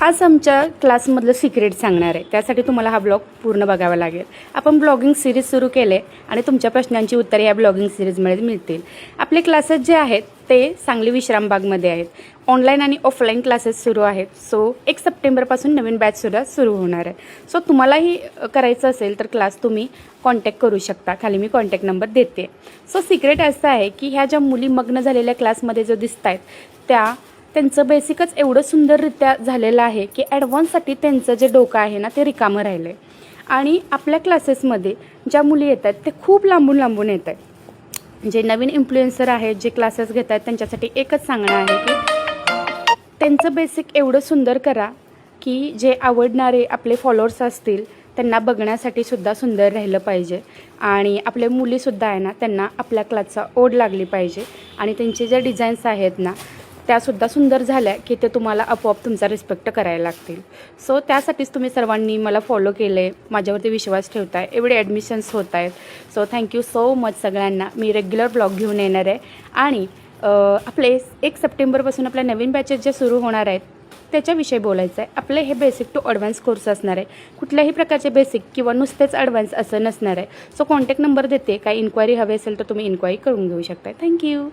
आज आमच्या क्लासमधलं सिक्रेट सांगणार आहे, त्यासाठी तुम्हाला हा ब्लॉग पूर्ण बघावा लागेल। आपण ब्लॉगिंग सिरीज सुरू केले आणि तुमच्या प्रश्नांची उत्तरे या ब्लॉगिंग सिरीजमध्ये मिळतील। आपले क्लासेस जे आहेत ते सांगली विश्रामबागमध्ये आहेत। ऑनलाईन आणि ऑफलाईन क्लासेस सुरू आहेत। सो 1 सप्टेंबरपासून नवीन बॅचसुद्धा सुरू होणार आहे। सो तुम्हालाही करायचं असेल तर क्लास तुम्ही कॉन्टॅक्ट करू शकता, खाली मी कॉन्टॅक्ट नंबर देते। सो सिक्रेट असं आहे की ह्या ज्या मुली मग्न झालेल्या क्लासमध्ये जो दिसत आहेत त्यांचं बेसिकच एवढं सुंदररित्या झालेलं आहे की ॲडव्हान्ससाठी त्यांचं जे डोकं आहे ना ते रिकामं राहिलं आहे। आणि आपल्या क्लासेसमध्ये ज्या मुली येत आहेत ते खूप लांबून येत आहेत। जे नवीन इन्फ्लुएन्सर आहेत, जे क्लासेस घेत आहेत, त्यांच्यासाठी एकच सांगणं आहे की त्यांचं बेसिक एवढं सुंदर करा की जे आवडणारे आपले फॉलोअर्स असतील त्यांना बघण्यासाठी सुद्धा सुंदर राहिलं पाहिजे। आणि आपल्या मुलीसुद्धा आहे ना त्यांना आपल्या क्लासचा ओढ लागली पाहिजे। आणि त्यांचे जे डिझाईन्स आहेत ना त्यासुद्धा सुंदर झाल्या की ते तुम्हाला आपोआप तुमचा रिस्पेक्ट करायला लागतील। सो त्यासाठीच तुम्ही सर्वांनी मला फॉलो केले, माझ्यावरती विश्वास ठेवताय, एवढे ॲडमिशन्स होत आहेत। सो थँक्यू सो मच सगळ्यांना। मी रेग्युलर ब्लॉग घेऊन येणार आहे आणि आपले 1 सप्टेंबरपासून आपल्या नवीन बॅचेस जे सुरू होणार आहेत त्याच्याविषयी बोलायचं आहे। आपले हे बेसिक टू ॲडव्हान्स कोर्स असणार आहे, कुठल्याही प्रकारचे बेसिक किंवा नुसतेच ॲडव्हान्स असं नसणार आहे। सो कॉन्टॅक्ट नंबर देते, काही इन्क्वायरी हवी असेल तर तुम्ही इन्क्वायरी करून घेऊ शकता। थँक्यू।